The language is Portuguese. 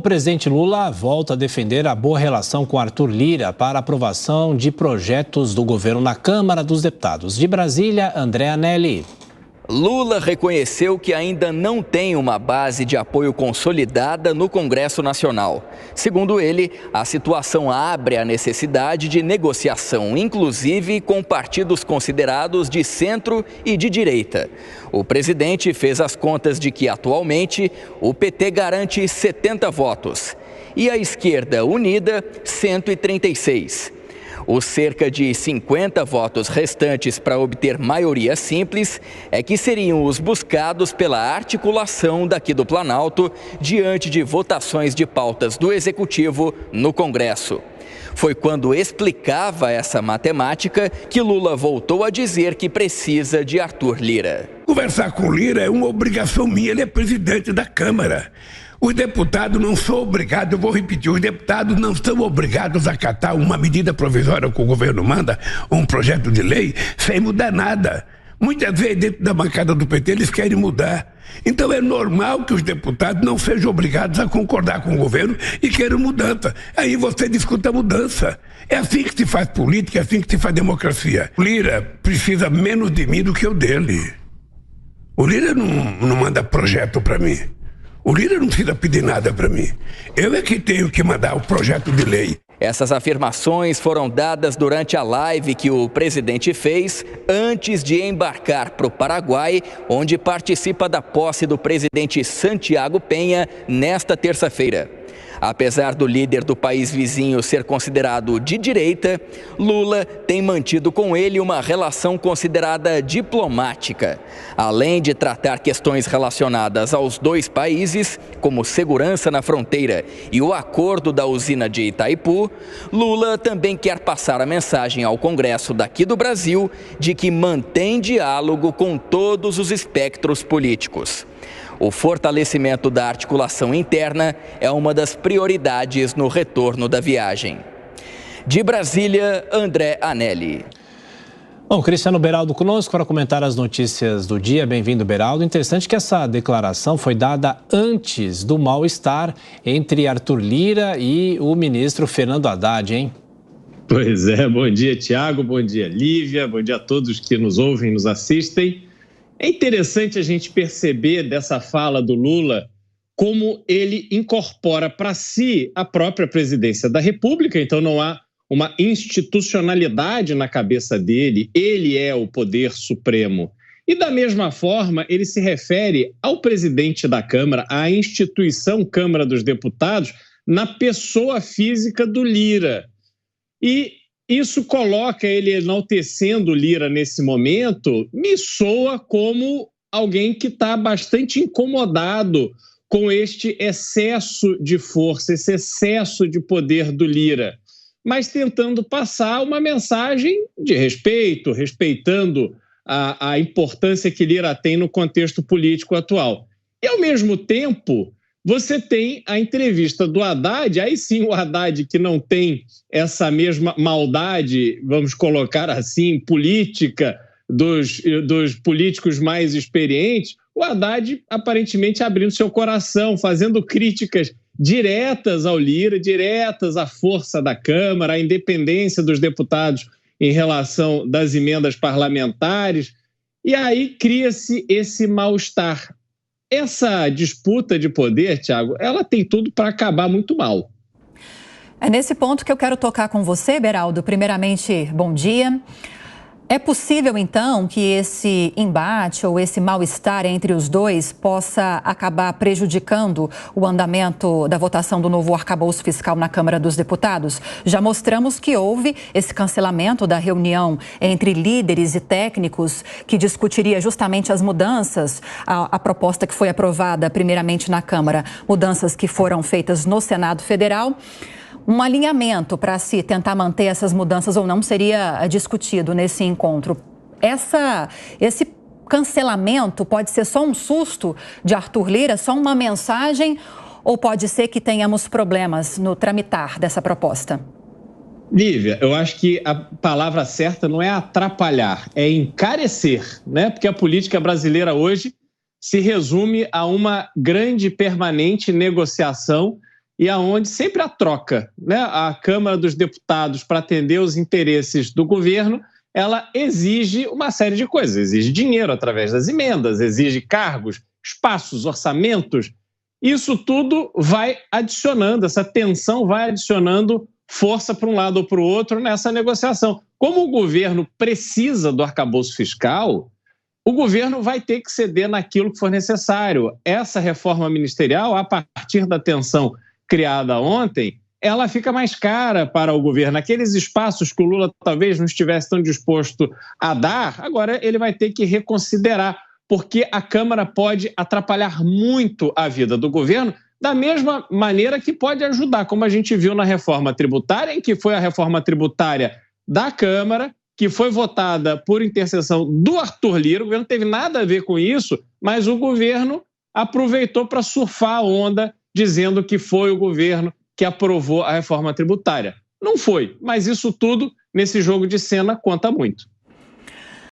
O presidente Lula volta a defender a boa relação com Arthur Lira para aprovação de projetos do governo na Câmara dos Deputados. De Brasília, André Anelli. Lula reconheceu que ainda não tem uma base de apoio consolidada no Congresso Nacional. Segundo ele, a situação abre a necessidade de negociação, inclusive com partidos considerados de centro e de direita. O presidente fez as contas de que, atualmente, o PT garante 70 votos e a esquerda unida 136. Os cerca de 50 votos restantes para obter maioria simples é que seriam os buscados pela articulação daqui do Planalto diante de votações de pautas do Executivo no Congresso. Foi quando explicava essa matemática que Lula voltou a dizer que precisa de Arthur Lira. Conversar com Lira é uma obrigação minha, ele é presidente da Câmara. Os deputados não são obrigados, eu vou repetir, os deputados não são obrigados a acatar uma medida provisória que o governo manda, um projeto de lei, sem mudar nada. Muitas vezes, dentro da bancada do PT, eles querem mudar. Então é normal que os deputados não sejam obrigados a concordar com o governo e queiram mudança. Aí você discuta a mudança. É assim que se faz política, é assim que se faz democracia. O Lira precisa menos de mim do que eu dele. O Lira não manda projeto para mim. O Lira não precisa pedir nada para mim. Eu é que tenho que mandar o projeto de lei. Essas afirmações foram dadas durante a live que o presidente fez antes de embarcar para o Paraguai, onde participa da posse do presidente Santiago Penha nesta terça-feira. Apesar do líder do país vizinho ser considerado de direita, Lula tem mantido com ele uma relação considerada diplomática. Além de tratar questões relacionadas aos dois países, como segurança na fronteira e o acordo da usina de Itaipu, Lula também quer passar a mensagem ao Congresso daqui do Brasil de que mantém diálogo com todos os espectros políticos. O fortalecimento da articulação interna é uma das prioridades no retorno da viagem. De Brasília, André Anelli. Bom, Cristiano Beraldo conosco para comentar as notícias do dia. Bem-vindo, Beraldo. Interessante que essa declaração foi dada antes do mal-estar entre Arthur Lira e o ministro Fernando Haddad, hein? Pois é, bom dia, Tiago, bom dia, Lívia, bom dia a todos que nos ouvem, nos assistem. É interessante a gente perceber dessa fala do Lula como ele incorpora para si a própria presidência da República, então não há uma institucionalidade na cabeça dele, ele é o poder supremo. E da mesma forma, ele se refere ao presidente da Câmara, à instituição Câmara dos Deputados, na pessoa física do Lira. E isso coloca ele enaltecendo Lira nesse momento, me soa como alguém que está bastante incomodado com este excesso de força, esse excesso de poder do Lira, mas tentando passar uma mensagem de respeito, respeitando a importância que Lira tem no contexto político atual. E, ao mesmo tempo, você tem a entrevista do Haddad, aí sim o Haddad que não tem essa mesma maldade, vamos colocar assim, política dos políticos mais experientes, o Haddad aparentemente abrindo seu coração, fazendo críticas diretas ao Lira, diretas à força da Câmara, à independência dos deputados em relação das emendas parlamentares, e aí cria-se esse mal-estar. Essa disputa de poder, Tiago, ela tem tudo para acabar muito mal. É nesse ponto que eu quero tocar com você, Beraldo. Primeiramente, bom dia. É possível, então, que esse embate ou esse mal-estar entre os dois possa acabar prejudicando o andamento da votação do novo arcabouço fiscal na Câmara dos Deputados? Já mostramos que houve esse cancelamento da reunião entre líderes e técnicos que discutiria justamente as mudanças, a proposta que foi aprovada primeiramente na Câmara, mudanças que foram feitas no Senado Federal. Um alinhamento para se tentar manter essas mudanças ou não seria discutido nesse encontro. Esse cancelamento pode ser só um susto de Arthur Lira, só uma mensagem, ou pode ser que tenhamos problemas no tramitar dessa proposta? Lívia, eu acho que a palavra certa não é atrapalhar, é encarecer, né? Porque a política brasileira hoje se resume a uma grande e permanente negociação e aonde sempre há troca, né? A Câmara dos Deputados, para atender os interesses do governo, ela exige uma série de coisas, exige dinheiro através das emendas, exige cargos, espaços, orçamentos. Isso tudo vai adicionando, essa tensão vai adicionando força para um lado ou para o outro nessa negociação. Como o governo precisa do arcabouço fiscal, o governo vai ter que ceder naquilo que for necessário. Essa reforma ministerial, a partir da tensão criada ontem, ela fica mais cara para o governo. Aqueles espaços que o Lula talvez não estivesse tão disposto a dar, agora ele vai ter que reconsiderar, porque a Câmara pode atrapalhar muito a vida do governo, da mesma maneira que pode ajudar, como a gente viu na reforma tributária, em que foi a reforma tributária da Câmara, que foi votada por intercessão do Arthur Lira. O governo não teve nada a ver com isso, mas o governo aproveitou para surfar a onda, dizendo que foi o governo que aprovou a reforma tributária. Não foi, mas isso tudo, nesse jogo de cena, conta muito.